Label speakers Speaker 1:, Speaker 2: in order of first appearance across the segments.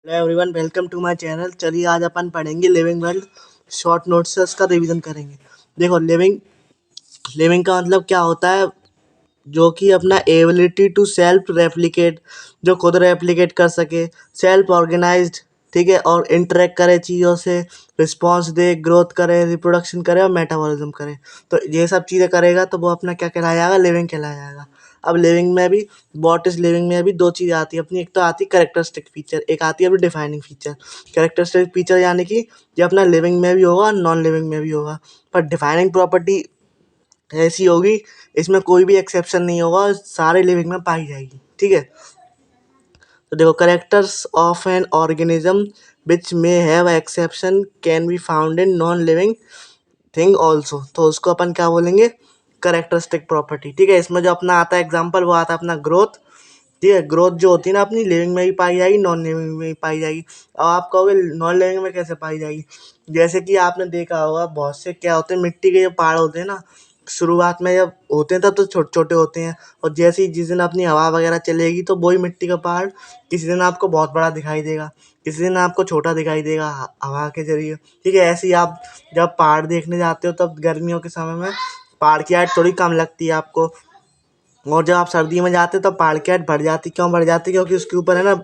Speaker 1: Hello everyone, welcome to my channel. चलिए आज अपन पढ़ेंगे लिविंग वर्ल्ड। शॉर्ट नोट्स से उसका रिवीजन करेंगे। देखो, लिविंग लिविंग का मतलब क्या होता है? जो कि अपना एबिलिटी टू सेल्फ रेप्लिकेट, जो खुद रेप्लिकेट कर सके, सेल्फ ऑर्गेनाइज्ड, ठीक है, और इंटरेक्ट करे चीज़ों से, रिस्पॉन्स दे, ग्रोथ करे, रिप्रोडक्शन करे और मेटाबॉलिज्म करे। तो ये सब चीज़ें करेगा तो वो अपना क्या कहलाया जाएगा? लिविंग कहलाया जाएगा। अब लिविंग में भी, व्हाट इज लिविंग में भी दो चीज़ें आती है अपनी। एक तो आती है करेक्टरिस्टिक फीचर, एक आती है अपनी डिफाइनिंग फीचर। करेक्टरिस्टिक फीचर यानी कि ये अपना लिविंग में भी होगा, नॉन लिविंग में भी होगा। पर डिफाइनिंग प्रॉपर्टी ऐसी होगी, इसमें कोई भी एक्सेप्शन नहीं होगा और सारे लिविंग में पाई जाएगी, ठीक है। तो देखो, characters of an organism which may have exception can be found in non living thing also. तो उसको अपन क्या बोलेंगे? करेक्टरिस्टिक प्रॉपर्टी, ठीक है। इसमें जो अपना आता है एग्जाम्पल, वो आता है अपना ग्रोथ, ठीक है। ग्रोथ जो होती है ना, अपनी लिविंग में भी पाई जाएगी, नॉन लिविंग में भी पाई जाएगी। अब आप कहोगे नॉन लिविंग में कैसे पाई जाएगी? जैसे कि आपने देखा होगा, बहुत से क्या होते हैं, मिट्टी के जो पहाड़ होते हैं ना, शुरुआत में जब होते हैं तब तो छोटे छोटे होते हैं, और जैसे ही जिस दिन अपनी हवा वगैरह चलेगी तो वही मिट्टी का पहाड़ किसी दिन आपको बहुत बड़ा दिखाई देगा, किसी दिन आपको छोटा दिखाई देगा हवा के जरिए, ठीक है। ऐसे ही आप जब पहाड़ देखने जाते हो तब गर्मियों के समय में पहाड़ की हाइट थोड़ी कम लगती है आपको, और जब आप सर्दी में जाते हो तो पहाड़ की हाइट बढ़ जाती। क्यों बढ़ जाती? क्योंकि उसके ऊपर है ना,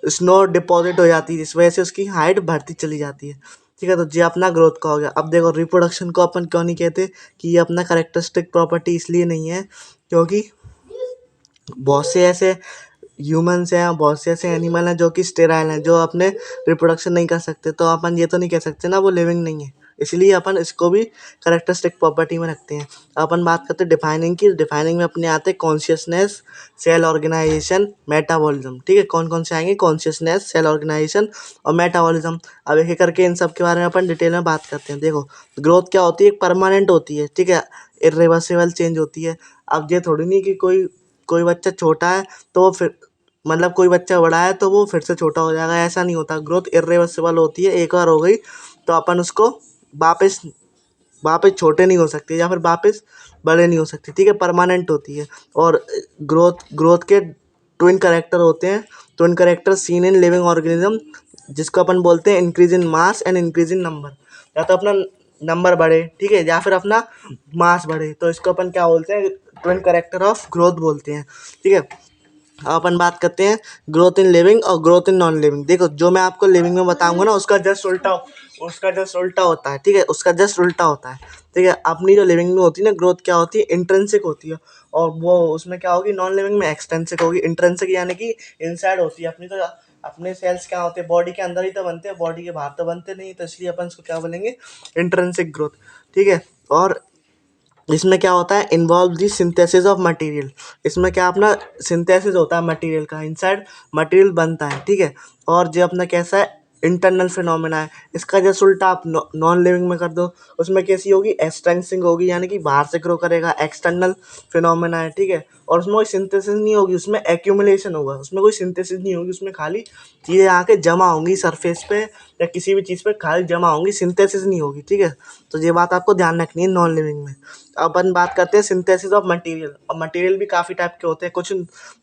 Speaker 1: स्नो डिपॉजिट हो जाती है, इस वजह से उसकी हाइट बढ़ती चली जाती है, ठीक है। तो ये अपना ग्रोथ का हो गया। अब देखो, रिप्रोडक्शन को अपन क्यों नहीं कहते कि ये अपना करेक्टरिस्टिक प्रॉपर्टी? इसलिए नहीं है क्योंकि बहुत से ऐसे ह्यूमंस हैं, बहुत से ऐसे एनिमल हैं जो कि स्टेराइल हैं, जो अपने रिप्रोडक्शन नहीं कर सकते। तो अपन ये तो नहीं कह सकते ना वो लिविंग नहीं है, इसलिए अपन इसको भी करेक्टरिस्टिक प्रॉपर्टी में रखते हैं। अपन बात करते हैं डिफाइनिंग की। डिफाइनिंग में अपने आते हैं कॉन्शियसनेस, सेल ऑर्गेनाइजेशन, मेटाबॉलिज्म, ठीक है। कौन कौन से आएंगे? कॉन्शियसनेस, सेल ऑर्गेनाइजेशन और मेटाबॉलिज्म। अब एक एक करके इन सब के बारे में अपन डिटेल में बात करते हैं। देखो, ग्रोथ क्या होती है? एक परमानेंट होती है, ठीक है, इरिवर्सिबल चेंज होती है। अब ये थोड़ी नहीं कि कोई कोई बच्चा छोटा है तो वो फिर, मतलब कोई बच्चा बड़ा है तो वो फिर से छोटा हो जाएगा, ऐसा नहीं होता। ग्रोथ इरिवर्सिबल होती है, एक बार हो गई तो अपन उसको वापस वापस छोटे नहीं हो सकते या फिर वापस बड़े नहीं हो सकते, ठीक है। परमानेंट होती है। और ग्रोथ ग्रोथ के ट्विन करेक्टर होते हैं। Twin character seen in living organism, जिसको अपन बोलते हैं increase in mass and increase in number. या तो अपना नंबर बढ़े, ठीक है, या फिर अपना मास बढ़े, तो इसको अपन क्या बोलते हैं? ट्विन करेक्टर ऑफ ग्रोथ बोलते हैं, ठीक है। अब अपन बात करते हैं ग्रोथ इन लिविंग और ग्रोथ इन नॉन लिविंग। देखो, जो मैं आपको लिविंग में बताऊंगा ना, उसका जस्ट उल्टा होता है, ठीक है, उसका जस्ट उल्टा होता है, ठीक है। अपनी जो लिविंग में होती है ना ग्रोथ, क्या होती है? इंट्रिंसिक होती है, और वो उसमें क्या होगी? नॉन लिविंग में एक्सट्रिंसिक होगी। इंट्रिंसिक यानी कि इनसाइड होती है अपनी। तो अपने सेल्स क्या होते हैं? बॉडी के अंदर ही तो बनते हैं, बॉडी के बाहर तो बनते नहीं, तो इसलिए अपन इसको क्या बोलेंगे? इंट्रिंसिक ग्रोथ, ठीक है। और इसमें क्या होता है? Involve the synthesis of material. इसमें क्या अपना सिंथेसिस होता है मटेरियल का, इनसाइड मटेरियल बनता है, ठीक है। और जो अपना कैसा है? इंटरनल फिनोमेना है। इसका जैसे उल्टा आप नॉन लिविंग में कर दो, उसमें कैसी होगी? एक्सटेंसिंग होगी, यानी कि बाहर से ग्रो करेगा, एक्सटर्नल फिनोमेना है, ठीक है। और उसमें कोई सिंथेसिस नहीं होगी, उसमें एक्यूमुलेशन होगा, उसमें कोई सिंथेसिस नहीं होगी, उसमें खाली चीज़ें आके जमा होंगी सरफेस पे या किसी भी चीज़ पे, खाली जमा होंगी, सिंथेसिस नहीं होगी, ठीक है। तो ये बात आपको ध्यान रखनी है नॉन लिविंग में। अपन बात करते हैं सिंथेसिस ऑफ मटेरियल। और मटेरियल भी काफ़ी टाइप के होते हैं, कुछ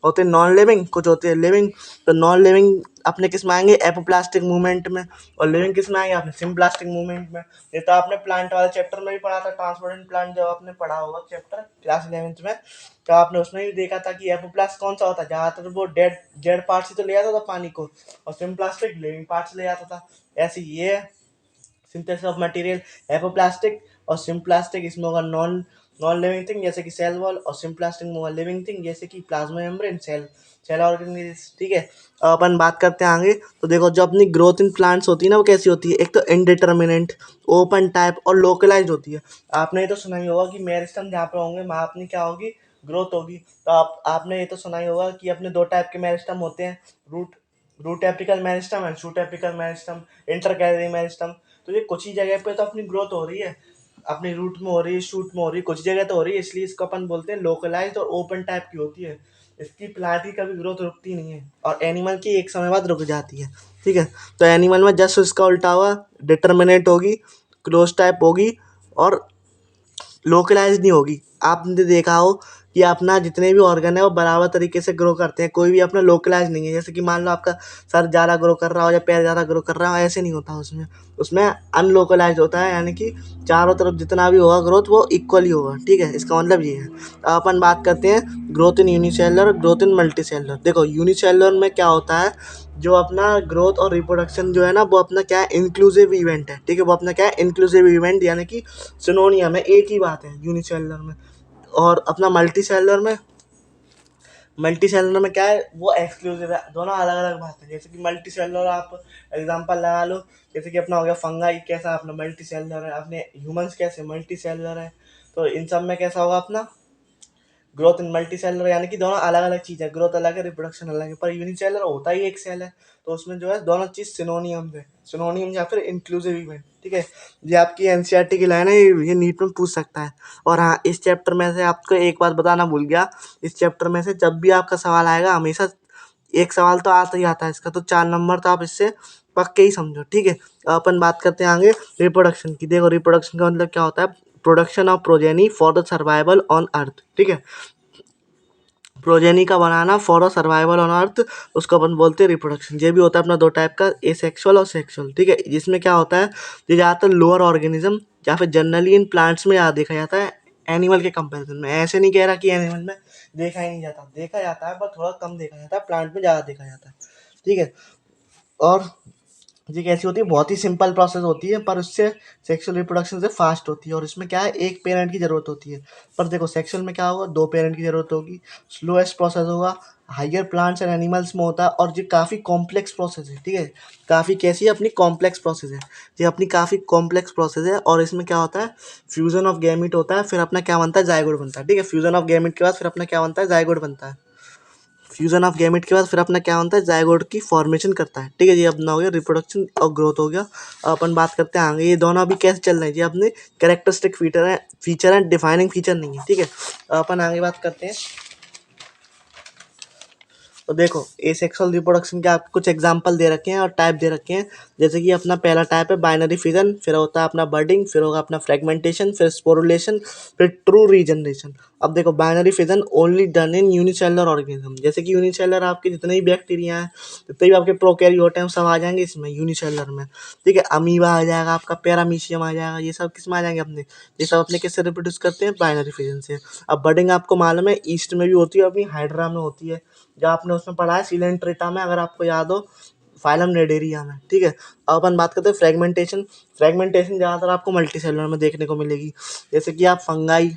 Speaker 1: होते हैं नॉन लिविंग, कुछ होते हैं लिविंग। तो नॉन लिविंग अपने किस में आएंगे? एपोप्लास्टिक मूवमेंट में। और लिविंग किस में आएंगे? अपने सिम्प्लास्टिक मूवमेंट में। ये तो आपने प्लांट वाले चैप्टर में भी पढ़ा था, ट्रांसपेरेंट प्लांट, जब आपने पढ़ा होगा चैप्टर क्लास 11th में, तो आपने उसमें भी देखा था कि एपोप्लास्ट कौन सा होता है? ज़्यादातर वो डेड डेड पार्ट से तो ले आता था पानी को, और सिम्प्लास्टिक लिविंग पार्ट से ले आता था। ऐसे ये सिंथेसिस ऑफ मटेरियल, एपोप्लास्टिक और सिम्प्लास्टिक। इसमें होगा नॉन नॉन लिविंग थिंग जैसे कि सेल वॉल, और सिम्प्लास्टिक में होगा लिविंग थिंग जैसे कि plasma membrane, cell cell organise, ठीक है। अब अपन बात करते हैं आगे। तो देखो, जो अपनी ग्रोथ इन प्लांट्स होती है ना, वो कैसी होती है? एक तो इनडिटर्मिनेंट, ओपन टाइप और लोकलाइज्ड होती है। आपने ये तो सुना ही होगा कि मेरिस्टम जहाँ पे होंगे वहाँ अपनी क्या होगी? ग्रोथ होगी। तो आपने ये तो सुना ही होगा कि अपने दो टाइप के मेरिस्टम होते हैं, root root apical meristem and shoot apical meristem, intercalary meristem. तो ये कुछ ही जगह पे तो अपनी ग्रोथ हो रही है, अपनी रूट में हो रही है, शूट में हो रही है, कुछ जगह तो हो रही है, इसलिए इसको अपन बोलते हैं लोकलाइज्ड और ओपन टाइप की होती है। इसकी प्लांट की कभी ग्रोथ रुकती नहीं है, और एनिमल की एक समय बाद रुक जाती है, ठीक है। तो एनिमल में जस्ट इसका उल्टा हुआ, डिटर्मिनेट होगी, क्लोज टाइप होगी, और लोकलाइज नहीं होगी। आपने देखा हो कि अपना जितने भी ऑर्गन है वो बराबर तरीके से ग्रो करते हैं, कोई भी अपना लोकलाइज नहीं है। जैसे कि मान लो आपका सर ज़्यादा ग्रो कर रहा हो या पैर ज़्यादा ग्रो कर रहा हो, ऐसे नहीं होता उसमें। उसमें अनलोकलाइज होता है, यानी कि चारों तरफ जितना भी होगा ग्रोथ वो इक्वली होगा, ठीक है। इसका मतलब ये है। अब अपन बात करते हैं ग्रोथ इन यूनिसेलुलर और ग्रोथ इन मल्टीसेलुलर। देखो यूनिसेलुलर में क्या होता है, जो अपना ग्रोथ और रिप्रोडक्शन जो है ना, वो अपना क्या है, इंक्लूसिव इवेंट है, ठीक है। वो अपना क्या है, इंक्लूसिव इवेंट, यानी कि सिनोनियम है, एक ही बात है यूनिसेलुलर में। और अपना मल्टी सेलुलर में क्या है, वो एक्सक्लूसिव है, दोनों अलग अलग बात है। जैसे कि मल्टी सेलुलर आप एग्जांपल लगा लो, जैसे कि अपना हो गया फंगाई, कैसा अपना मल्टी सेलुलर है, अपने ह्यूमंस कैसे मल्टी सेलुलर है। तो इन सब में कैसा होगा अपना ग्रोथ इन मल्टी सेलर, यानी कि दोनों अलग अलग चीज़ है, ग्रोथ अलग है, रिप्रोडक्शन अलग है। पर यूनिसेलर होता ही एक सेल है, तो उसमें जो है दोनों चीज़ सिनोनियम है, सिनोनियम या फिर इंक्लूसिव इवेंट, ठीक है। ये आपकी एनसीईआरटी की लाइन है, ये नीट में पूछ सकता है। और हाँ, इस चैप्टर में से आपको एक बात बताना भूल गया, इस चैप्टर में से जब भी आपका सवाल आएगा, हमेशा एक सवाल तो आता ही आता है इसका, तो 4 नंबर तो आप इससे पक्के ही समझो, ठीक है। अब अपन बात करते हैं आगे रिप्रोडक्शन की। देखो रिप्रोडक्शन का मतलब क्या होता है, production of progeny for the survival on earth, ठीक है। प्रोजेनी का बनाना for a survival on earth, उसको अपन बोलते हैं रिप्रोडक्शन। ये भी होता है अपना दो टाइप का, एसेक्सुअल और सेक्सुअल, ठीक है। जिसमें क्या होता है, ये ज़्यादातर लोअर ऑर्गेनिज्म या फिर जनरली इन प्लांट्स में ज़्यादा देखा जाता है एनिमल के कंपैरिजन में। ऐसे नहीं कह रहा कि एनिमल में देखा ही नहीं जाता, देखा जाता है, पर थोड़ा कम देखा जाता है, प्लांट में ज़्यादा देखा जाता है, ठीक है। और ये कैसी होती है, बहुत ही सिंपल प्रोसेस होती है, पर उससे सेक्सुअल रिप्रोडक्शन से फास्ट होती है। और इसमें क्या है, एक पेरेंट की ज़रूरत होती है। पर देखो सेक्सुअल में क्या होगा, 2 पेरेंट की ज़रूरत होगी, स्लोएस्ट प्रोसेस होगा, हाइयर प्लांट्स एंड एनिमल्स में होता है, और ये काफ़ी कॉम्प्लेक्स प्रोसेस है, ठीक है। काफ़ी कैसी है, अपनी कॉम्प्लेक्स प्रोसेस है, ये अपनी काफ़ी कॉम्प्लेक्स प्रोसेस है। और इसमें क्या होता है, फ्यूजन ऑफ गैमीट होता है, फिर अपना क्या बनता है, जायगोट बनता है, ठीक है। फ्यूजन ऑफ गैमीट के बाद फिर अपना क्या बनता है, जायगोट बनता है। फ्यूजन ऑफ गैमेट के बाद फिर अपना क्या होता है, जायगोट की फॉर्मेशन करता है, ठीक है। ये अपना हो गया रिप्रोडक्शन और ग्रोथ हो गया। अब अपन बात करते हैं आगे, ये दोनों अभी कैसे चल रहे हैं, ये अपने कैरेक्टरिस्टिक फीचर है, डिफाइनिंग फीचर नहीं है, ठीक है। अब अपन आगे बात करते हैं। तो देखो एसेक्सुअल रिप्रोडक्शन के आपको कुछ एग्जांपल दे रखे हैं और टाइप दे रखे हैं। जैसे कि अपना पहला टाइप है बाइनरी फिजन, फिर होता है अपना बर्डिंग, फिर होगा अपना फ्रेगमेंटेशन, फिर स्पोरुलेशन, फिर ट्रू रीजनरेशन। अब देखो binary fission only done in unicellular organism, जैसे कि यूनिसेलुलर आपके जितने भी बैक्टीरिया हैं, जितने भी आपके प्रोकैरियोट हैं, वो सब आ जाएंगे इसमें यूनिसेलुलर में, ठीक है। अमीबा आ जाएगा, आपका पैरामीशियम आ जाएगा, ये सब किस में आ जाएंगे अपने, ये सब अपने किससे रिप्रोड्यूस करते हैं, बाइनरी फिजन से। अब बर्डिंग आपको मालूम है ईस्ट में भी होती है, अपनी हाइड्रा में होती है, जो आपने उसमें पढ़ा है सिलेंट्रेटा में, अगर आपको याद हो, फाइलम रेडेरिया में, ठीक है। अब अपन बात करते हैं फ्रेगमेंटेशन। फ्रेगमेंटेशन ज़्यादातर आपको मल्टी सेलुलर में देखने को मिलेगी, जैसे कि आप फंगाई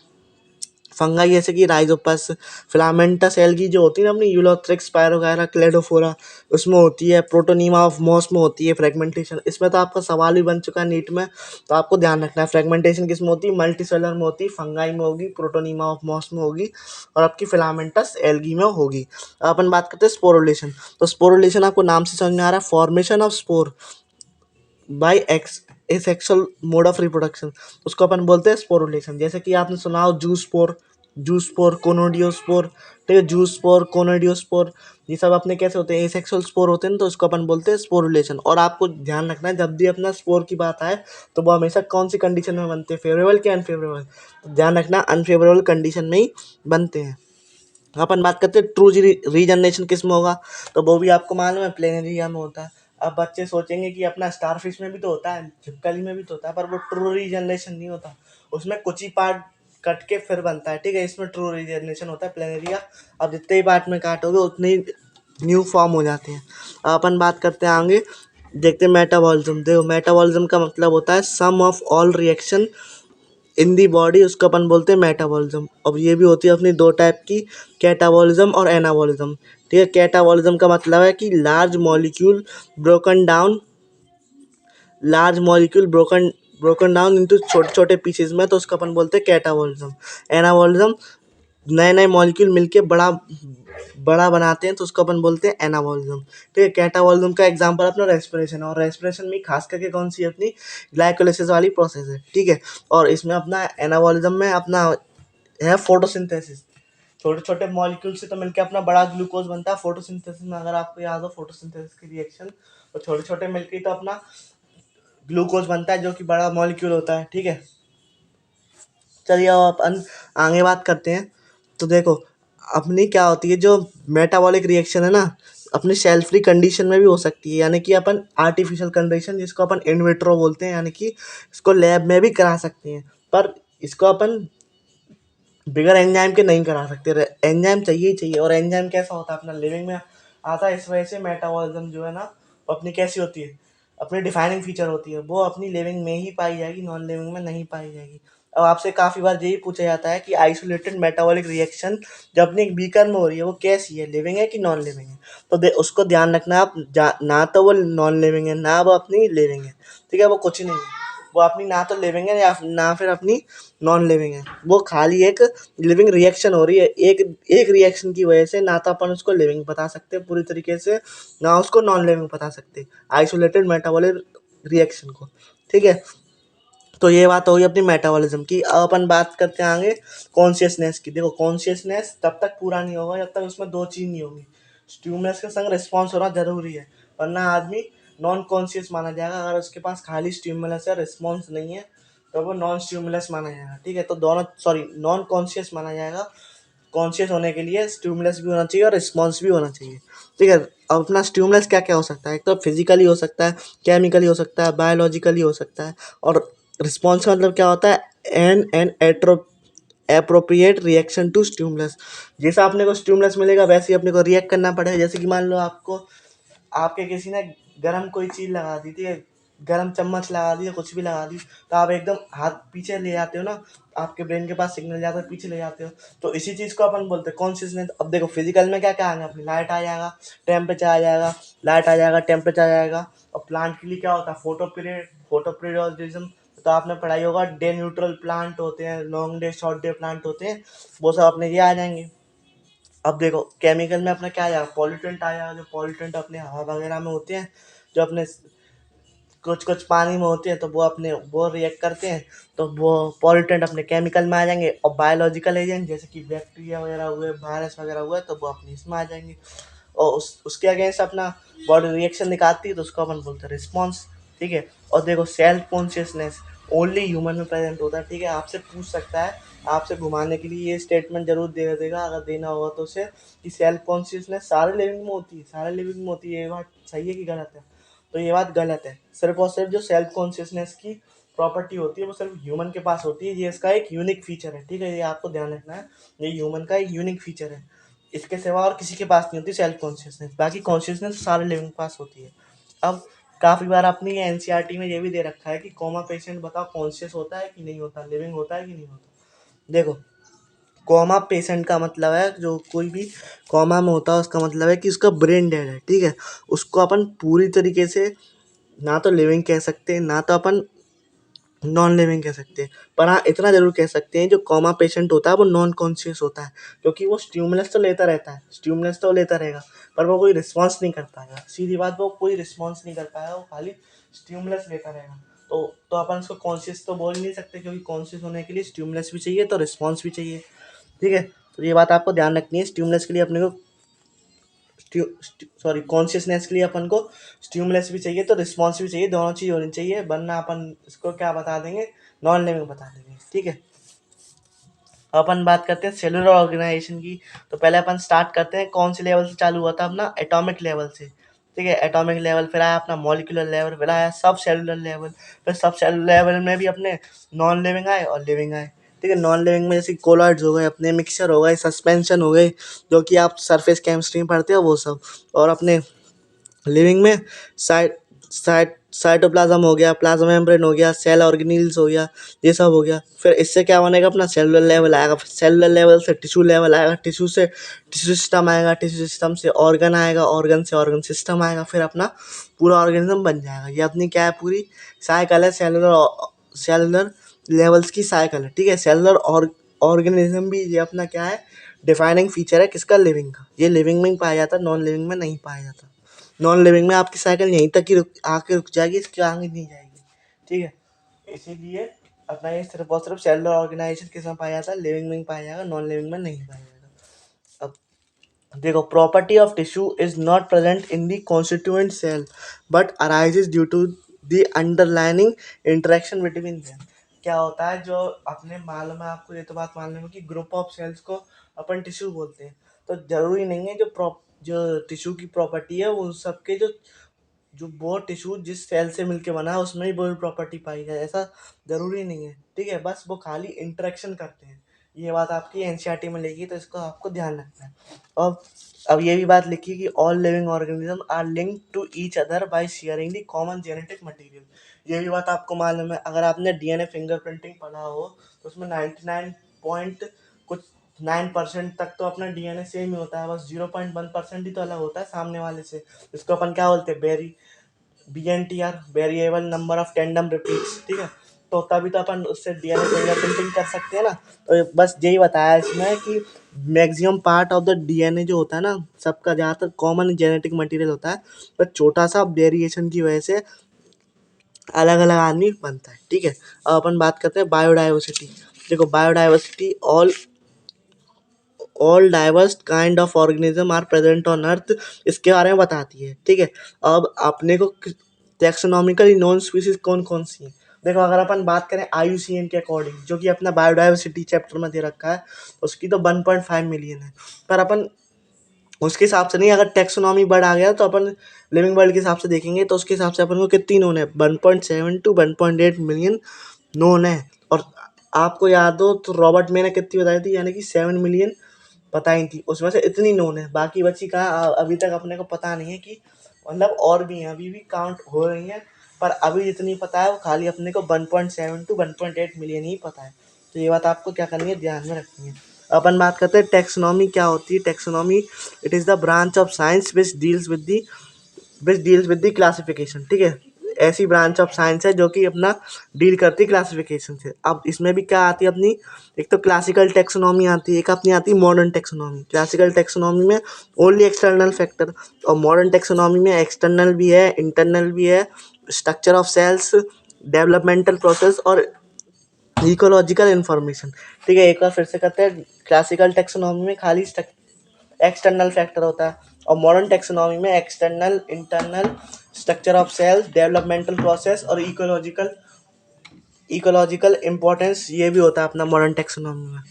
Speaker 1: जैसे कि राइजोपस, फिलामेंटस एल्गी जो होती है ना अपनी, यूलोथ्रिक्स, पायरोगायरा, क्लेडोफोरा, उसमें होती है। प्रोटोनीमा ऑफ मॉस में होती है फ्रेगमेंटेशन। इसमें तो आपका सवाल भी बन चुका है नीट में, तो आपको ध्यान रखना है फ्रेगमेंटेशन किस में होती है, मल्टी सेलुलर में होती है, फंगाई में होगी, प्रोटोनीमा ऑफ मॉस में होगी, और आपकी फिलामेंटस एल्गी में होगी। अब अपन बात करते हैं स्पोरुलेशन। तो स्पोरुलेशन आपको नाम से समझ में आ रहा है, formation of spore by ex asexual mode of reproduction, उसको अपन बोलते हैं स्पोरुलेशन। जैसे कि आपने सुना हो जूस्पोर, कोनोडियोस्पोर, ठीक है, जूस्पोर, कोनोडियोस्पोर, ये सब अपने कैसे होते हैं, एसेक्सुअल स्पोर होते हैं, तो उसको अपन बोलते हैं स्पोरुलेशन। और आपको ध्यान रखना है, जब भी अपना स्पोर की बात आए तो वो हमेशा कौन सी कंडीशन में बनते हैं, फेवरेबल क्या अनफेवरेबल, तो ध्यान रखना अनफेवरेबल कंडीशन में ही बनते हैं। अपन बात करते हैं ट्रू रीजनरेशन किस में होगा, तो वो भी आपको मालूम है प्लेनेरिया में होता है। अब बच्चे सोचेंगे कि अपना स्टारफिश में भी तो होता है, छिपकली में भी तो होता है, पर वो ट्रू रीजनरेशन नहीं होता, उसमें कुछ ही पार्ट कट के फिर बनता है, ठीक है। इसमें ट्रू रीजनरेशन होता है प्लेनेरिया। अब जितने ही पार्ट में काटोगे उतने ही न्यू फॉर्म हो जाते हैं। अब अपन बात करते हैं आगे, देखते हैं मेटाबॉलिज्म। देखो मेटाबॉलिज्म का मतलब होता है sum of all reaction in the body, उसको अपन बोलते हैं मेटाबॉलिज्म। अब ये भी होती है अपनी दो टाइप की, कैटाबॉलिज्म और एनाबॉलिज्म, ठीक है। कैटाबॉलिज्म का मतलब है कि large molecule broken down into छोटे छोटे पीसेस में, तो उसको अपन बोलते हैं कैटाबॉलिज्म। एनाबॉलिज्म नए नए मॉलिक्यूल मिलके बड़ा बड़ा बनाते हैं, तो उसको अपन बोलते हैं एनाबॉलिज्म, ठीक है। कैटाबॉलिज्म का एग्जांपल अपना रेस्पिरेशन है, और रेस्पिरेशन में खास करके कौन सी अपनी ग्लाइकोलाइसिस वाली प्रोसेस है, ठीक है। और इसमें अपना एनाबॉलिज्म में अपना है फोटोसिंथेसिस, छोटे छोटे मॉलिक्यूल से तो मिलके अपना बड़ा ग्लूकोज बनता है फोटोसिंथेसिस में, अगर आपको याद हो फोटोसिंथेसिस की रिएक्शन, तो छोटे छोटे मिलके तो अपना ग्लूकोज बनता है जो कि बड़ा मॉलिक्यूल होता है, ठीक है। चलिए अब अपन आगे बात करते हैं। तो देखो अपनी क्या होती है जो मेटाबॉलिक रिएक्शन है ना, अपनी सेल फ्री कंडीशन में भी हो सकती है, यानी कि अपन आर्टिफिशियल कंडीशन जिसको अपन इन विट्रो बोलते हैं, यानी कि इसको लैब में भी करा सकते हैं, पर इसको अपन बिगर एंजाइम के नहीं करा सकते। एंजाइम चाहिए ही चाहिए। और एंजाइम कैसा होता है अपना लिविंग में आता है, इस वजह से मेटाबॉलिज्म जो है ना वो अपनी कैसी होती है, अपनी डिफाइनिंग फीचर होती है, वो अपनी लिविंग में ही पाई जाएगी, नॉन लिविंग में नहीं पाई जाएगी। अब आपसे काफ़ी बार यही पूछा जाता है कि आइसोलेटेड मेटाबॉलिक रिएक्शन जो अपनी एक बीकर में हो रही है वो कैसी है, लिविंग है कि नॉन लिविंग है। तो उसको ध्यान रखना आप, ना तो वो नॉन लिविंग है ना वो अपनी लिविंग है, ठीक है, वो कुछ नहीं है। वो अपनी ना तो लिविंग है या ना फिर अपनी नॉन लिविंग है, वो खाली एक लिविंग रिएक्शन हो रही है। एक एक रिएक्शन की वजह से ना तो अपन उसको लिविंग बता सकते पूरी तरीके से, ना उसको नॉन लिविंग बता सकते, आइसोलेटेड मेटाबॉलिक रिएक्शन को, ठीक है। तो ये बात होगी अपनी मेटाबॉलिज्म की। अब अपन बात करते हैं आगे कॉन्शियसनेस की। देखो कॉन्शियसनेस तब तक पूरा नहीं होगा जब तक उसमें दो चीज़ नहीं होगी, स्टिमुलस के संग रिस्पॉन्स होना जरूरी है, वरना आदमी नॉन कॉन्शियस माना जाएगा। अगर उसके पास खाली स्टिमुलस है, रिस्पॉन्स नहीं है, तो वो नॉन स्टिमुलस माना जाएगा, ठीक है। तो दोनों, सॉरी, नॉन कॉन्शियस माना जाएगा। कॉन्शियस होने के लिए स्टिमुलस भी होना चाहिए और रिस्पॉन्स भी होना चाहिए, ठीक है। अब अपना स्टिमुलस क्या क्या हो सकता है, एक तो फिजिकली हो सकता है, केमिकली हो सकता है, बायोलॉजिकली हो सकता है। और रिस्पॉन्स का मतलब क्या होता है, an appropriate reaction to stimulus. जैसा अपने को स्टिमुलस मिलेगा वैसे ही अपने को रिएक्ट करना पड़ेगा। जैसे कि मान लो आपको, आपके किसी ने गरम कोई चीज़ लगा दी थी, गरम चम्मच लगा दी या कुछ भी लगा दी, तो आप एकदम हाथ पीछे ले जाते हो ना, आपके ब्रेन के पास सिग्नल जाता है, पीछे ले जाते हो। तो इसी चीज़ को अपन बोलते हैं कॉन्शियसनेस। अब देखो फिजिकल में क्या क्या आएगा, अपनी लाइट आ जाएगा, टेम्परेचर आ जाएगा, लाइट आ जाएगा, टेम्परेचर आ जाएगा। और प्लांट के लिए क्या होता है, फोटो पीरियोडिज्म। तो आपने पढ़ाई होगा, डे न्यूट्रल प्लांट होते हैं, long day short day plant होते हैं, वो सब अपने ये आ जाएंगे। अब देखो केमिकल में अपना क्या आया, पॉल्यूटेंट आया, जो पॉल्यूटेंट अपने हवा वगैरह में होते हैं, जो अपने कुछ कुछ पानी में होते हैं, तो वो अपने वो रिएक्ट करते हैं, तो वो पॉल्यूटेंट अपने केमिकल में आ जाएंगे। और बायोलॉजिकल एजेंट जैसे कि बैक्टीरिया वगैरह हुए, वायरस वगैरह हुए, तो वो अपनी इसमें आ जाएंगे। और उसके अगेंस्ट अपना बॉडी रिएक्शन दिखाती है, तो उसको अपन बोलते हैं रिस्पॉन्स, ठीक है। और देखो सेल्फ कॉन्शियसनेस ओनली ह्यूमन में प्रेजेंट होता है, ठीक है। आपसे पूछ सकता है, आपसे घुमाने के लिए ये स्टेटमेंट जरूर दे देगा, अगर देना होगा तो उसे, कि सेल्फ कॉन्शियसनेस सारे लिविंग में होती है, सारे लिविंग में होती है। ये बात सही है कि गलत है? तो ये बात गलत है। सिर्फ और सिर्फ जो सेल्फ कॉन्शियसनेस की प्रॉपर्टी होती है वो सिर्फ ह्यूमन के पास होती है, ये इसका एक यूनिक फीचर है, ठीक है, ये आपको ध्यान रखना है, ये ह्यूमन का एक यूनिक फीचर है। इसके सिवा और किसी के पास नहीं होती सेल्फ कॉन्शियसनेस, बाकी कॉन्शियसनेस सारे लिविंग के पास होती है। अब काफ़ी बार आपने ये एनसीईआरटी में ये भी दे रखा है कि कोमा पेशेंट बताओ कॉन्शियस होता है कि नहीं होता, लिविंग होता है कि नहीं होता। देखो कोमा पेशेंट का मतलब है, जो कोई भी कोमा में होता है उसका मतलब है कि उसका ब्रेन डेड है, ठीक है। उसको अपन पूरी तरीके से ना तो लिविंग कह सकते हैं, ना तो अपन नॉन लिविंग कह सकते हैं। पर हाँ इतना ज़रूर कह सकते हैं, जो कोमा पेशेंट होता है वो नॉन कॉन्शियस होता है, क्योंकि वो स्टिमुलस तो लेता रहता है, स्टिमुलस तो लेता रहेगा, पर वो कोई रिस्पॉन्स नहीं कर पाएगा। सीधी बात, वो कोई रिस्पॉन्स नहीं कर पाएगा, वो खाली स्टिमुलस लेता रहेगा। तो अपन उसको कॉन्शियस तो बोल नहीं सकते, क्योंकि कॉन्शियस होने के लिए स्टिमुलस भी चाहिए तो रिस्पॉन्स भी चाहिए, ठीक है। तो ये बात आपको ध्यान रखनी है, स्टिमुलस के लिए अपने को सॉरी कॉन्शियसनेस के लिए अपन को स्टिमुलस भी चाहिए तो रिस्पॉन्स भी चाहिए, दोनों चीज़ होनी चाहिए, वरना अपन इसको क्या बता देंगे, नॉन लिविंग बता देंगे, ठीक है। अपन बात करते हैं सेलुलर ऑर्गेनाइजेशन की। तो पहले अपन स्टार्ट करते हैं कौन से लेवल से चालू हुआ था, अपना एटॉमिक लेवल से, ठीक है। एटॉमिक लेवल, फिर आया अपना मॉलिक्यूलर लेवल, फिर आया सब सेलुलर लेवल, फिर सब सेलुलर लेवल में भी अपने नॉन लिविंग आए और लिविंग आए, ठीक है। नॉन लिविंग में जैसे कोलॉइड्स हो गए, अपने मिक्सचर हो गए, सस्पेंशन हो गए, जो कि आप सरफेस केमिस्ट्री में पढ़ते हो वो सब। और अपने लिविंग में साइटोप्लाज्म हो गया, प्लाज्मा मेम्ब्रेन हो गया, सेल ऑर्गेनील्स हो गया, ये सब हो गया। फिर इससे क्या बनेगा, अपना सेलुलर लेवल आएगा, फिर सेलुलर लेवल से टिश्यू लेवल आएगा, टिश्यू से टिश्यू सिस्टम आएगा, टिश्यू सिस्टम से ऑर्गन आएगा, ऑर्गन से ऑर्गन सिस्टम आएगा, फिर अपना पूरा ऑर्गेनिज्म बन जाएगा। ये अपनी क्या है, पूरी साइकिल है, सेलुलर लेवल्स की साइकिल है, ठीक है। सेलुलर ऑर्गेनिज्म भी ये अपना क्या है, डिफाइनिंग फीचर है किसका, लिविंग का। ये लिविंग में ही पाया जाता है, नॉन लिविंग में नहीं पाया जाता। नॉन लिविंग में आपकी साइकिल यहीं तक ही आके रुक जाएगी, इसके आगे नहीं जाएगी, ठीक है। इसीलिए अपना ये सिर्फ और सिर्फ सेलुलर ऑर्गेनाइजेशन किस में पाया जाता है, लिविंग में ही पाया जाएगा, नॉन लिविंग में नहीं पाया जाएगा। अब देखो property of tissue is not present in the constituent cell but arises due to the underlining interaction between them. क्या होता है, जो अपने मालूम है आपको, ये तो बात मालूम है कि ग्रुप ऑफ सेल्स को अपन टिश्यू बोलते हैं। तो जरूरी नहीं है जो टिश्यू की प्रॉपर्टी है वो उन सबके जो जो वो टिश्यू जिस सेल से मिलके बना है उसमें ही वो प्रॉपर्टी पाई जाए, ऐसा जरूरी नहीं है। ठीक है, बस वो खाली इंटरेक्शन करते हैं। ये बात आपकी एनसीईआरटी में लिखी, तो इसको आपको ध्यान रखना है। और अब ये भी बात लिखी कि all living organism are linked to each other by sharing the common genetic material. ये भी बात आपको मालूम है, अगर आपने डीएनए फिंगरप्रिंटिंग पढ़ा हो तो उसमें 99 पॉइंट कुछ 9% तक तो अपना डीएनए सेम ही होता है, बस 0.1% ही तो अलग होता है सामने वाले से। इसको अपन क्या बोलते हैं, BNTR, variable number of tandem repeats. ठीक है, तो तभी तो अपन उससे डीएनए फिंगरप्रिंटिंग कर सकते हैं ना। तो बस यही बताया इसमें कि maximum part of the DNA जो होता है ना, सबका ज़्यादातर कॉमन जेनेटिक मटेरियल होता है, बस छोटा सा वेरिएशन की वजह से अलग अलग आदमी बनता है। ठीक है, अब अपन बात करते हैं बायोडाइवर्सिटी। देखो, biodiversity all diverse kind of organism are present on earth, इसके बारे में बताती है। ठीक है, अब अपने को टैक्सोनॉमिकली नॉन स्पीसीज कौन कौन सी है। देखो, अगर अपन बात करें IUCN के अकॉर्डिंग, जो कि अपना बायोडाइवर्सिटी चैप्टर में दे रखा है, उसकी तो 1.5 मिलियन है। पर अपन उसके हिसाब से नहीं, अगर टैक्सोनॉमी वर्ड आ गया तो अपन लिविंग वर्ल्ड के हिसाब से देखेंगे, तो उसके हिसाब से अपन को कितनी नोन है, 1.7 to 1.8 मिलियन नोन है। और आपको याद हो तो रॉबर्ट मे ने कितनी बताई थी, यानी कि 7 मिलियन बताई थी, उसमें से इतनी नोन है, बाकी बची कहाँ अभी तक अपने को पता नहीं है कि मतलब और भी हैं, अभी भी काउंट हो रही हैं। पर अभी जितनी पता है वो खाली अपने को 1.7 to 1.8 मिलियन ही पता है। तो ये बात आपको क्या करनी है, ध्यान में रखनी है। अपन बात करते हैं टैक्सोनॉमी क्या होती है। Taxonomy, it is the branch of science which deals with the classification. ठीक है, ऐसी ब्रांच ऑफ साइंस है जो कि अपना डील करती है क्लासिफिकेशन से। अब इसमें भी क्या आती है अपनी, एक तो क्लासिकल टेक्सोनॉमी आती है, एक अपनी आती है मॉडर्न टेक्सोनॉमी। क्लासिकल टेक्सोनॉमी में ओनली एक्सटर्नल फैक्टर, और मॉडर्न टेक्सोनॉमी में एक्सटर्नल भी है, इंटरनल भी है, structure of cells, developmental process और इकोलॉजिकल इंफॉर्मेशन। ठीक है, एक बार फिर से करते हैं। क्लासिकल टेक्सोनॉमी में खाली एक्सटर्नल फैक्टर होता है, और मॉडर्न टेक्सोनॉमी में external, internal, structure of cells, developmental process और इकोलॉजिकल इंपॉर्टेंस, ये भी होता है अपना मॉडर्न टेक्सोनॉमी में।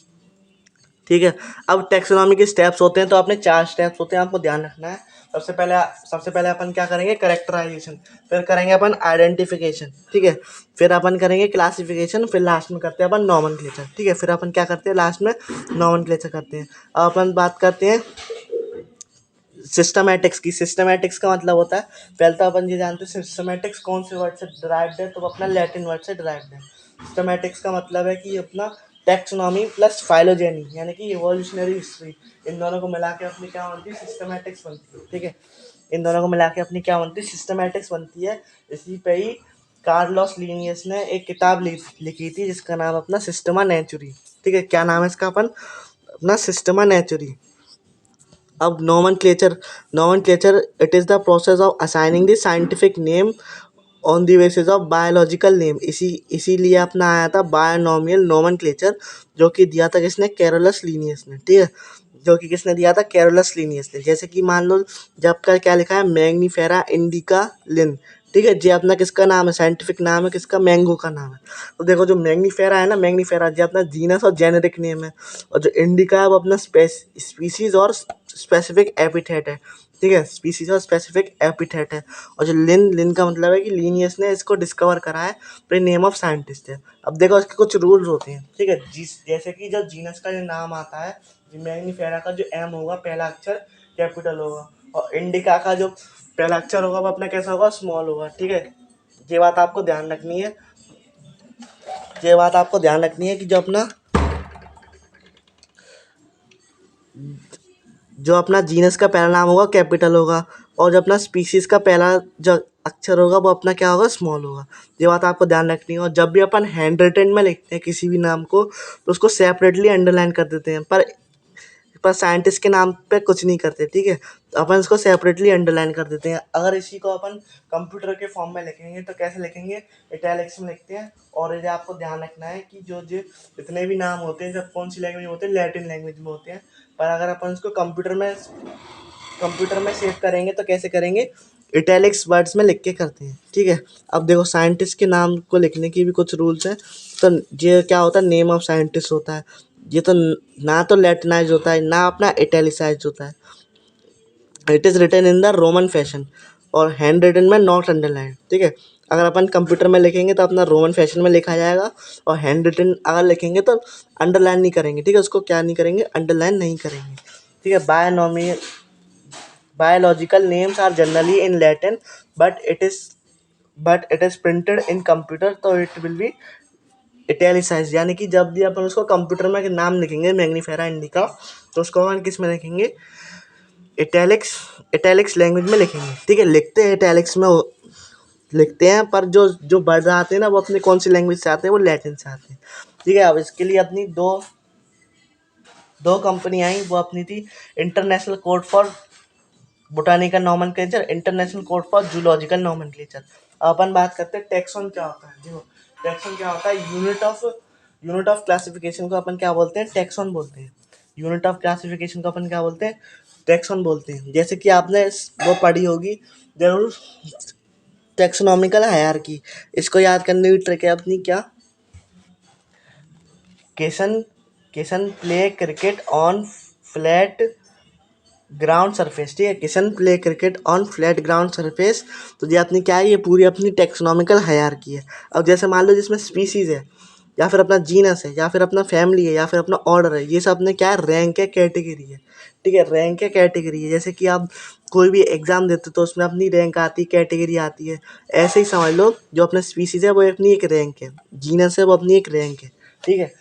Speaker 1: ठीक है, अब टेक्सोनॉमी के स्टेप्स होते हैं, तो अपने 4 स्टेप्स होते हैं, आपको ध्यान रखना है। सबसे पहले अपन क्या करेंगे, करेक्टराइजेशन, फिर करेंगे अपन आइडेंटिफिकेशन। ठीक है, फिर अपन करेंगे क्लासिफिकेशन, फिर लास्ट में करते हैं अपन नॉमेनक्लेचर। ठीक है, फिर अपन क्या करते हैं, लास्ट में नॉमेनक्लेचर करते हैं। अब अपन बात करते हैं सिस्टमैटिक्स की। सिस्टमैटिक्स का मतलब होता है, पहले तो अपन ये जानते हैं सिस्टमैटिक्स कौन से वर्ड से डिराइव्ड है, तो वो अपना लैटिन वर्ड से डिराइव्ड है। सिस्टमैटिक्स का मतलब है कि अपना टैक्सोनॉमी प्लस फाइलोजेनी, यानी कि इवोल्यूशनरी हिस्ट्री, इन दोनों को मिला के अपनी क्या बनती है, सिस्टमैटिक्स बनती है। ठीक है, इन दोनों को मिला के अपनी क्या बनती है, सिस्टमैटिक्स बनती है। इसी पे ही कार्लोस लीनियस ने एक किताब लिखी थी जिसका नाम अपना सिस्टमा नेचुरी। ठीक है, क्या नाम है इसका, अपना सिस्टमा नेचुरी। अब nomenclature it is the process of assigning the scientific name on the basis of biological name. इसीलिए अपना आया था बायोनॉमियल नॉमेनक्लेचर, जो कि दिया था किसने, कैरोलस लीनियस ने। ठीक है, जो कि किसने दिया था, कैरोलस लीनियस ने। जैसे कि मान लो जब का क्या लिखा है, मैग्नीफेरा इंडिका लिन। ठीक है, ये अपना किसका नाम है, साइंटिफिक नाम है किसका, मैंगो का नाम है। तो देखो, जो मैग्नीफेरा है ना, मैग्नीफेरा जो अपना जीनस और जेनेरिक नेम है, और जो इंडिका है वो अपना स्पीसीज और स्पेसिफिक एपिथेट है। ठीक है, स्पीसीज और स्पेसिफिक एपिथेट है। और जो लिन का मतलब है कि लीनियस ने इसको डिस्कवर करा है, तो नेम ऑफ साइंटिस्ट है। अब देखो, इसके कुछ रूल्स होते हैं। ठीक है, जैसे कि जब जीनस का जो नाम आता है, मैग्नीफेरा का जो एम होगा पहला अक्षर कैपिटल होगा, और इंडिका का जो पहला अक्षर होगा वो अपना कैसा होगा, स्मॉल होगा। ठीक है, ये बात आपको ध्यान रखनी है। कि जो अपना जीनस का पहला नाम होगा कैपिटल होगा, और जो अपना स्पीसीज का पहला जो अक्षर होगा वो अपना क्या होगा, स्मॉल होगा। ये बात आपको ध्यान रखनी है। और जब भी अपन हैंड रिटन में लिखते हैं किसी भी नाम को, तो उसको सेपरेटली अंडरलाइन कर देते हैं, पर साइंटिस्ट के नाम पे कुछ नहीं करते। ठीक है, तो अपन इसको सेपरेटली अंडरलाइन कर देते हैं। अगर इसी को अपन कंप्यूटर के फॉर्म में लिखेंगे तो कैसे लिखेंगे, इटैलिक्स में लिखते हैं। और ये आपको ध्यान रखना है कि जो जो जितने भी नाम होते हैं, जब कौन सी लैंग्वेज में होते हैं, लैटिन लैंग्वेज में होते हैं। पर अगर अपन इसको कंप्यूटर में सेव करेंगे तो कैसे करेंगे, इटैलिक्स वर्ड्स में लिख के करते हैं, ठीक है। अब देखो साइंटिस्ट के नाम को लिखने की भी कुछ रूल्स हैं। तो ये क्या होता है, नेम ऑफ साइंटिस्ट होता है। ये तो ना तो लैटिनाइज होता है ना अपना इटैलिसाइज होता है। It is written in the Roman fashion और हैंड रिटन में नॉट अंडरलाइन, ठीक है। अगर अपन कंप्यूटर में लिखेंगे तो अपना रोमन फैशन में लिखा जाएगा, और हैंड रिटन अगर लिखेंगे तो अंडरलाइन नहीं करेंगे, ठीक है। उसको क्या नहीं करेंगे, अंडरलाइन नहीं करेंगे, ठीक है। Biological names are generally in Latin, but it is printed in computer, तो इट विल बी इटैलिसाइज। यानी कि जब भी अपन उसको कंप्यूटर में नाम लिखेंगे मैग्नीफेरा इंडिका, तो उसको अपन किस में लिखेंगे, इटैलिक्स इटैलिक्स लैंग्वेज में लिखेंगे, ठीक है। लिखते हैं इटैलिक्स में लिखते हैं, पर जो जो वर्ड आते हैं ना वो अपने कौन सी लैंग्वेज से आते हैं, वो लैटिन से आते हैं, ठीक है। अब इसके लिए अपनी दो दो कंपनी आई, वो अपनी थी international code for botanical nomenclature, international code for zoological nomenclature. अपन बात करते हैं टैक्सॉन क्या होता है। देखो टैक्सॉन क्या होता है, यूनिट ऑफ क्लासिफिकेशन को अपन क्या बोलते हैं, टैक्सॉन बोलते हैं। यूनिट ऑफ क्लासिफिकेशन को अपन क्या बोलते हैं, टैक्सॉन बोलते हैं। जैसे कि आपने वो पढ़ी होगी जरूर, टैक्सोनॉमिकल हायरार्की। इसको याद करने की ट्रिक है अपनी क्या, Kishan Kishan play cricket on flat ground surface, ठीक है। Kishan play cricket on flat ground surface. तो ये अपनी क्या है, ये पूरी अपनी टैक्सोनॉमिकल हायरार्की है। अब जैसे मान लो जिसमें स्पीसीज है, या फिर अपना जीनस है, या फिर अपना फैमिली है, या फिर अपना ऑर्डर है, ये सब अपने क्या है, रैंक है, कैटेगरी है, ठीक है। रैंक है, कैटेगरी है। जैसे कि आप कोई भी एग्जाम देते हो तो उसमें अपनी रैंक आती है, कैटेगरी आती है। ऐसे ही समझ लो जो अपना स्पीसीज है वो अपनी एक रैंक है, जीनस है वो अपनी एक रैंक है, ठीक है।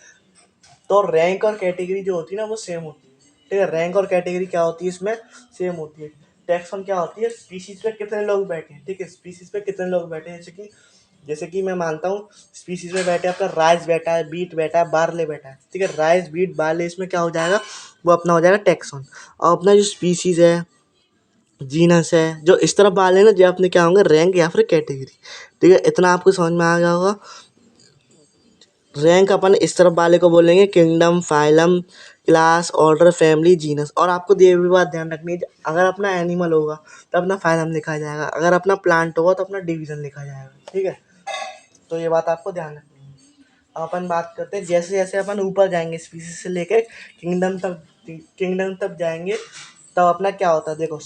Speaker 1: तो रैंक और कैटेगरी जो होती है ना वो सेम होती है, ठीक है। रैंक और कैटेगरी क्या होती है इसमें, सेम होती है। टैक्सॉन क्या होती है, स्पीशीज पे कितने लोग बैठे हैं, ठीक है। स्पीशीज पे कितने लोग बैठे हैं, जैसे कि मैं मानता हूँ स्पीशीज में बैठे अपना राइस बैठा है, बीट बैठा है, बार्ले बैठा है, ठीक है। राइस, बीट, बार्ले, इसमें क्या हो जाएगा, वो अपना हो जाएगा टैक्सॉन। और अपना जो स्पीशीज है, जीनस है, जो इस तरफ वाले ना जो अपने क्या होंगे, रैंक या फिर कैटेगरी, ठीक है। इतना आपको समझ में आ गया होगा। रैंक अपन इस तरफ वाले को बोलेंगे kingdom, phylum, class, order, family, genus. और आपको ये भी बात ध्यान रखनी है, अगर अपना एनिमल होगा तो अपना फाइलम लिखा जाएगा, अगर अपना प्लांट होगा तो अपना डिवीजन लिखा जाएगा, ठीक है। तो ये बात आपको ध्यान रखनी है। अब अपन बात करते हैं, जैसे जैसे अपन ऊपर जाएंगे स्पीसीज से लेके किंगडम तक जाएंगे, तब अपना क्या होता है, देखो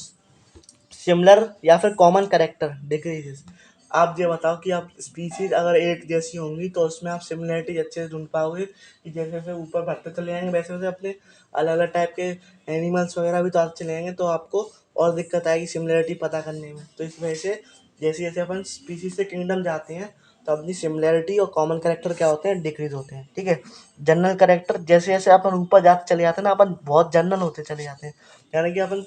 Speaker 1: सिमिलर या फिर कॉमन करेक्टर डिक्रीजेस। आप ये बताओ कि आप स्पीसीज अगर एक जैसी होंगी तो उसमें आप सिमिलरिटी अच्छे से ढूंढ पाओगे, कि जैसे जैसे ऊपर बढ़ते चले जाएंगे वैसे वैसे अपने अलग अलग टाइप के एनिमल्स वगैरह भी तो आते चले जाएंगे, तो आपको और दिक्कत आएगी सिमिलरिटी पता करने में। तो इस वजह से जैसे जैसे अपन स्पीसीज से किंगडम जाते हैं तो अपनी सिमिलरिटी और कॉमन करेक्टर क्या होते हैं, डिक्रीज होते हैं, ठीक है। जनरल करेक्टर, जैसे जैसे अपन ऊपर जाते चले जाते हैं ना, अपन बहुत जनरल होते चले जाते हैं। यानी कि अपन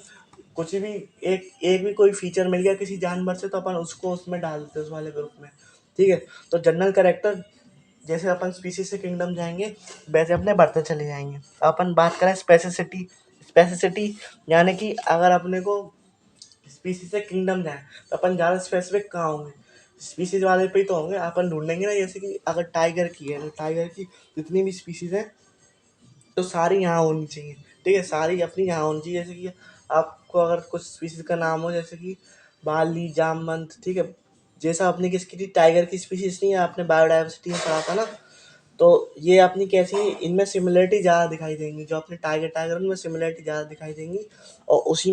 Speaker 1: कुछ भी एक एक भी कोई फीचर मिल गया किसी जानवर से तो अपन उसको उसमें डाल देते हैं, उस वाले ग्रुप में, ठीक है। तो जनरल करेक्टर जैसे अपन स्पीसीज से किंगडम जाएंगे वैसे अपने बढ़ते चले जाएंगे। अपन बात करें स्पेसिसिटी स्पेसिसिटी यानी कि अगर अपने को स्पीसीज से किंगडम जाए तो अपन ज़्यादा स्पेसिफिक कहाँ होंगे, स्पीसीज वाले पे ही तो होंगे। अपन ढूंढेंगे ना, जैसे कि अगर टाइगर की है तो टाइगर की जितनी भी स्पीसीज है तो सारी यहाँ होनी चाहिए, ठीक है। सारी अपनी यहाँ होनी चाहिए। जैसे कि आपको अगर कुछ स्पीसीज का नाम हो, जैसे कि बाली, जामवंत, ठीक है। जैसा अपनी किसकी थी, टाइगर की स्पीसीज नहीं है, आपने बायोडाइवर्सिटी में पढ़ा था ना। तो ये अपनी कैसी, इनमें सिमिलरिटी ज़्यादा दिखाई देंगी, जो अपने टाइगर टाइगर उनमें सिमिलरिटी ज़्यादा दिखाई देंगी, और उसी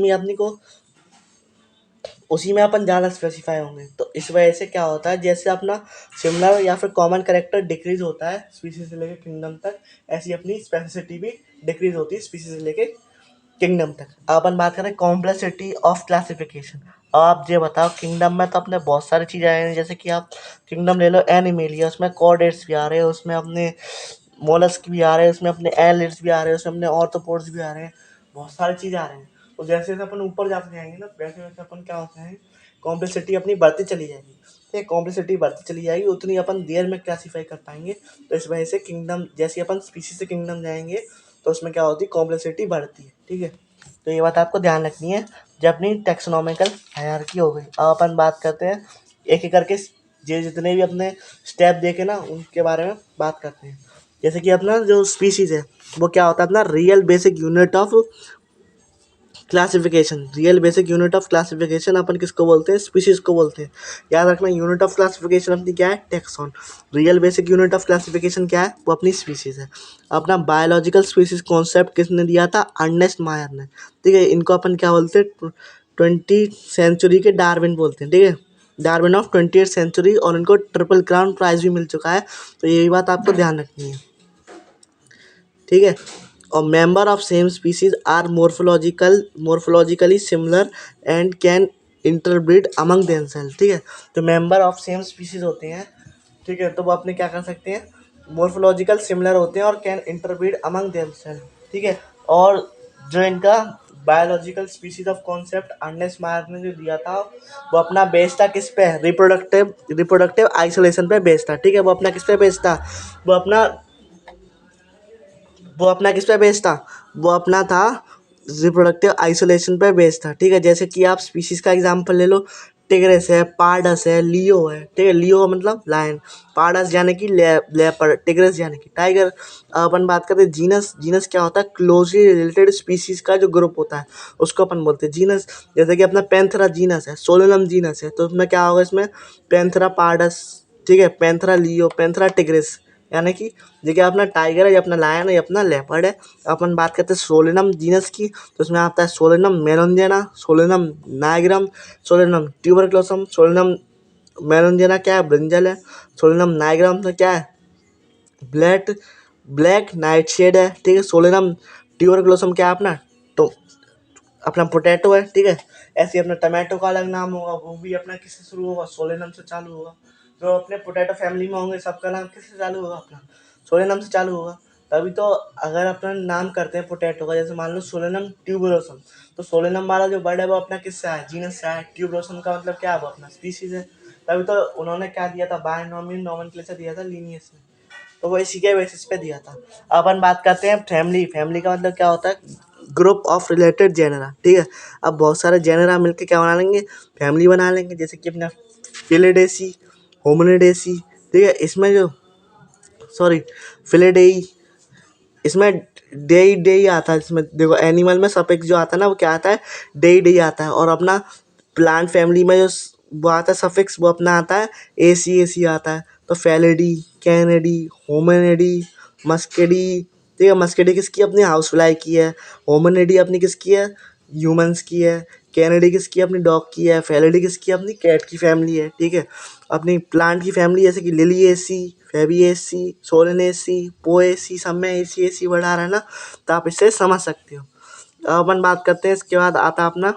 Speaker 1: में अपन ज़्यादा स्पेसिफाई होंगे। तो इस वजह से क्या होता है, जैसे अपना सिमिलर या फिर कॉमन करेक्टर डिक्रीज होता है स्पीसीज से लेकर किंगडम तक, ऐसी अपनी स्पेसिसिटी भी डिक्रीज होती है स्पीसीज से लेकर किंगडम तक। अब अपन बात करें कॉम्प्लेक्सिटी ऑफ क्लासिफिकेशन। अब आप ये बताओ, किंगडम में तो अपने बहुत सारी चीज़ें आ रही हैं, जैसे कि आप किंगडम ले लो एनिमेलिया, उसमें कॉर्डेट्स भी आ रहे हैं, उसमें अपने मोलस्क भी आ रहे हैं, उसमें अपने एलिड्स भी आ रहे हैं, उसमें अपने ऑर्थोपोड्स भी आ रहे हैं, बहुत सारी चीज़ आ रही हैं। तो जैसे जैसे अपन ऊपर जाते जाएंगे ना वैसे वैसे अपन क्या होते हैं, कॉम्प्लेक्सिटी अपनी बढ़ती चली जाएगी, ठीक है। कॉम्प्लेक्सिटी बढ़ती चली जाएगी, उतनी अपन देर में क्लासीफाई कर पाएंगे। तो इस वजह से किंगडम, जैसे अपन स्पीसीज से किंगडम जाएंगे तो उसमें क्या होती है, कॉम्प्लेक्सिटी बढ़ती है, ठीक है। तो ये बात आपको ध्यान रखनी है जब अपनी टैक्सोनॉमिकल हायरार्की हो गई। अब अपन बात करते हैं एक एक करके, ये जितने भी अपने स्टेप देखे ना उनके बारे में बात करते हैं। जैसे कि अपना जो स्पीशीज है वो क्या होता है, अपना real basic unit of classification, real basic unit of classification अपन किसको बोलते हैं? स्पीशीज को बोलते हैं। याद रखना, यूनिट ऑफ क्लासिफिकेशन अपनी क्या है? Taxon. Real basic unit of classification क्या है? वो अपनी स्पीशीज है। अपना बायोलॉजिकल स्पीशीज कॉन्सेप्ट किसने दिया था? अर्नेस्ट मायर ने। ठीक है, इनको अपन क्या बोलते हैं? 20वीं सेंचुरी के डार्विन बोलते हैं। ठीक है, डार्विन ऑफ 20वीं सेंचुरी, और इनको ट्रिपल क्राउन प्राइज भी मिल चुका है, तो यही बात आपको ध्यान रखनी है। ठीक है, और member of same species are morphologically similar and can interbreed among themself. ठीक है, तो मेंबर ऑफ सेम स्पीसीज होते हैं, ठीक है, तो वो अपने क्या कर सकते हैं? मोर्फोलॉजिकल सिमिलर होते हैं और कैन इंटरब्रीड अमंग देमसेल्फ। ठीक है, और जो इनका biological species of concept Ernst Mayr ने जो दिया था, वो अपना बेस था किस पे? रिप्रोडक्टिव आइसोलेशन पे बेस था। ठीक है, वो अपना किस पे बेस था? वो अपना वो अपना किस पे बेस्ड था? वो अपना था रिप्रोडक्टिव आइसोलेशन पे बेस्ड था। ठीक है, जैसे कि आप स्पीशीज का एग्जांपल ले लो, टिग्रेस है, पार्डस है, लियो है। ठीक है, लियो का मतलब लायन, पार्डस यानी कि लेपर्ड, टिग्रेस यानी कि टाइगर। अपन बात करते हैं जीनस। जीनस क्या होता है? क्लोजली रिलेटेड स्पीशीज का जो ग्रुप होता है, उसको अपन बोलते हैं जीनस। जैसे कि अपना पैंथेरा जीनस है, सोलोनम जीनस है, तो उसमें क्या होगा? इसमें पैंथेरा पार्डस, ठीक है, पैंथेरा लियो, पैंथेरा टिग्रेस, यानी कि ये क्या अपना टाइगर है, ये अपना लायन है, ये अपना लेपर्ड है। अपन बात करते हैं सोलेनम जीनस की, तो उसमें आता है solanum melongena, solanum nigrum, solanum tuberculosum. Solanum melongena क्या है? ब्रिंजल है। सोलेनम नाइग्रम तो क्या है? ब्लैक ब्लैक नाइटशेड है। ठीक है, सोलेनम ट्यूबरक्लोसम क्या है? तो अपना पोटैटो है। ठीक है, ऐसे ही अपना टमाटो का अलग नाम होगा, वो भी अपना किससे शुरू होगा? सोलेनम से चालू होगा। जो अपने पोटैटो फैमिली में होंगे, सबका नाम किससे चालू होगा? अपना सोलेनम से चालू होगा। तभी तो अगर अपना नाम करते हैं पोटैटो का, जैसे मान लो सोलेनम ट्यूबरोसम, तो सोलेनम वाला जो बर्ड है वो अपना किससे आया? जीनस से आया। ट्यूबरोसम का मतलब क्या है? वो अपना स्पीशीज है। तभी तो उन्होंने क्या दिया था? बायनॉमियल नोमेनक्लेचर दिया था लीनियस में, तो वो इसी के बेसिस पे दिया था। अपन बात करते हैं फैमिली। फैमिली का मतलब क्या होता है? Group of related genera. ठीक है, अब बहुत सारे जेनरा मिलके क्या बना लेंगे? फैमिली बना लेंगे। जैसे कि अपना फिलिडेसी, होमिनिडेसी। ठीक है, इसमें जो सॉरी फिलिडेई, इसमें डेई डेई आता है। इसमें देखो, एनिमल में सफिक्स जो आता है ना, वो क्या आता है? डेई डेई आता है। और अपना प्लांट फैमिली में जो वो आता है सफिक्स, वो अपना आता है एसी एसी आता है। तो फैलिडी, कैनेडी, होमिनिडी, मस्केडी। ठीक है, मस्केडी किसकी? अपनी हाउस फ्लाई की है। होमिनिडी अपनी किसकी है? ह्यूमंस की है। कैनेडी किसकी? अपनी डॉग की है। फैलिडी किसकी? अपनी कैट की फैमिली है। ठीक है, अपनी प्लांट की फैमिली जैसे कि लिलिएसी, फेबिएसी, सोलेनेसी, पोएसी, सब में एसी एसी वर्ड आ रहा है ना, तो आप इससे समझ सकते हो। अब अपन बात करते हैं, इसके बाद आता है अपना,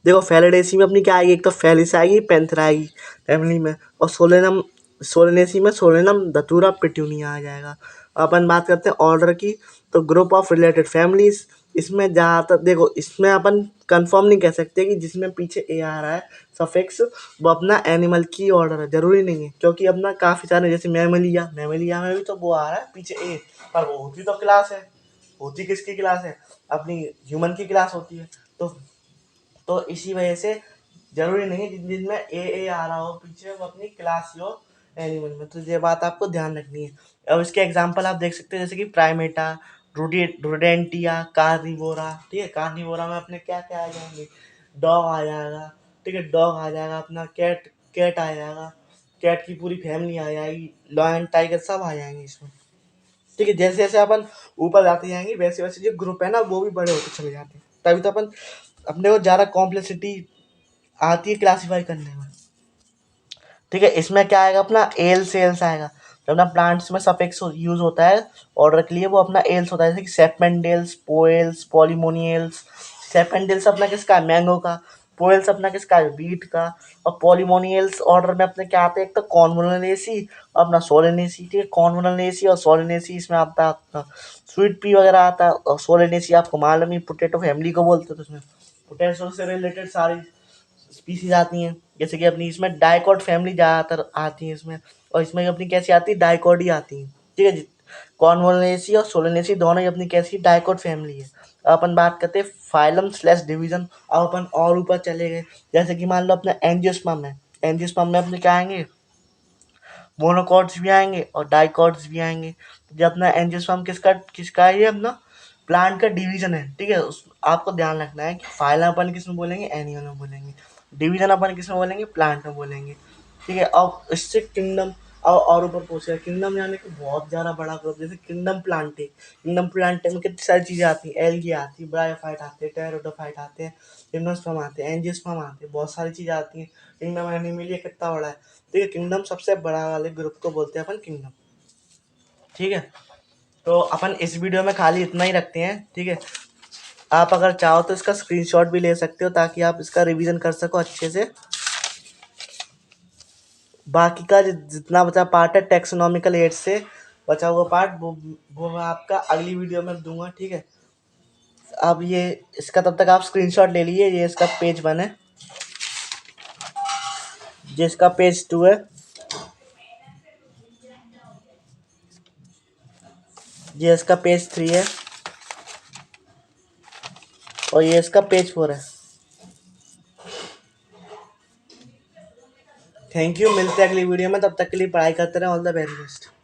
Speaker 1: देखो फेलिडेसी में अपनी क्या आएगी? एक तो फेलिस आएगी, पैंथेरा आएगी फैमिली में, और सोलेनेसी में सोलेनम धतूरा पिट्यूनिया आ जाएगा। अपन बात करते हैं ऑर्डर की, तो ग्रुप ऑफ रिलेटेड फैमिलीज। इसमें जहाँ तक देखो, इसमें अपन कंफर्म नहीं कह सकते कि जिसमें पीछे ए आ रहा है सफिक्स, वो अपना एनिमल की ऑर्डर है, जरूरी नहीं है, क्योंकि अपना काफ़ी सारे जैसे मैमलिया, मैमलिया में भी तो वो आ रहा है पीछे ए, पर वो होती तो क्लास है, होती किसकी क्लास है? अपनी ह्यूमन की क्लास होती है। तो इसी वजह से जरूरी नहीं जिन जिनमें ए आ रहा हो पीछे, वो अपनी क्लास हो एनिमल में, तो ये बात आपको ध्यान रखनी है। अब इसके एग्जांपल आप देख सकते हैं, जैसे कि प्राइमेटा, रोडेंटिया, कार्निवोरा। ठीक है, कार्निवोरा में अपने क्या क्या आ जाएंगे? डॉग आ जाएगा। ठीक है, डॉग आ जाएगा, अपना कैट कैट आ जाएगा, कैट की पूरी फैमिली आ जाएगी, लॉयन, टाइगर सब आ जाएंगे इसमें। ठीक है, जैसे जैसे अपन ऊपर जाते जाएंगे, वैसे वैसे जो ग्रुप है ना, वो भी बड़े होते चले जाते हैं। तभी तो अपन अपने को ज़्यादा कॉम्प्लेक्सिटी आती है क्लासीफाई करने में। ठीक है, इसमें क्या आएगा? अपना एल से एल्स आएगा। जब अपना प्लांट्स में सफिक्स यूज होता है ऑर्डर के लिए, वो अपना एल्स होता है, जैसे कि सेपेंडेल्स, पोएल्स, पॉलीमोनियल्स। सेपेंडेल्स अपना किसका है? मैंगो का। पोएल्स अपना किसका है? बीट का। और पॉलीमोनियल्स ऑर्डर में अपने क्या आते हैं? एक तो कॉन्वोनेसी और अपना सोलेनेसी। ठीक है, कॉन्वोनेसी और सोलेनेसी इसमें आता है अपना स्वीट पी वगैरह आता है। और सोलेनेसी आपको मालूम ही, पोटैटो फैमिली को बोलते हैं, तो उसमें पोटैटो से रिलेटेड सारी स्पीसीज आती हैं। जैसे कि अपनी इसमें डाइकॉट फैमिली ज़्यादातर आती है इसमें, और इसमें अपनी कैसी आती है? डाइकॉट ही आती है। ठीक है, कॉन्वोलेसी और सोलेनेसी दोनों ही अपनी कैसी डाइकॉट फैमिली है। अब अपन बात करते हैं फाइलम स्लैश डिवीजन। अब अपन और ऊपर चले गए, जैसे कि मान लो अपना एंजियोस्पर्म है। एंजियोस्पर्म में अपने क्या आएंगे? मोनोकॉट्स भी आएंगे और डाइकॉट्स भी आएंगे। जब अपना एंजियोस्पर्म किसका किसका है? ये अपना प्लांट का डिवीजन है, ठीक है। उस आपको ध्यान रखना है कि फाइलम अपन किस में बोलेंगे, एनिमल में बोलेंगे, डिवीजन अपन किस में बोलेंगे, प्लांट में बोलेंगे, ठीक है। अब इससे किंगडम और ऊपर पूछेगा किंगडम यानी कि बहुत ज़्यादा बड़ा ग्रुप, जैसे किंगडम प्लांटे, किंगडम प्लांटे में कितनी सारी चीज़ें आती हैं, एल्गी आती है, ब्रायोफाइट आते हैं, टेरिडोफाइट आते हैं, जिम्नोस्पर्म आते हैं, एंजियोस्पर्म आते हैं, बहुत सारी चीज़ें आती हैं। किंगडम एनिमलिया कितना बड़ा है, ठीक है। किंगडम सबसे बड़ा वाले ग्रुप को बोलते हैं अपन किंगडम, ठीक है। तो अपन इस वीडियो में खाली इतना ही रखते हैं, ठीक है। आप अगर चाहो तो इसका स्क्रीनशॉट भी ले सकते हो ताकि आप इसका रिवीजन कर सको अच्छे से। बाकी का जितना बचा पार्ट है टेक्सोनॉमिकल एड से बचा हुआ पार्ट, वो मैं आपका अगली वीडियो में दूंगा, ठीक है। अब ये इसका तब तक आप स्क्रीनशॉट ले लीजिए। ये इसका पेज 1 है, ये इसका पेज 2 है, ये इसका पेज 3 है, और ये इसका पेज 4 है। थैंक यू, मिलते हैं अगली वीडियो में, तब तक के लिए पढ़ाई करते रहें। All the very best.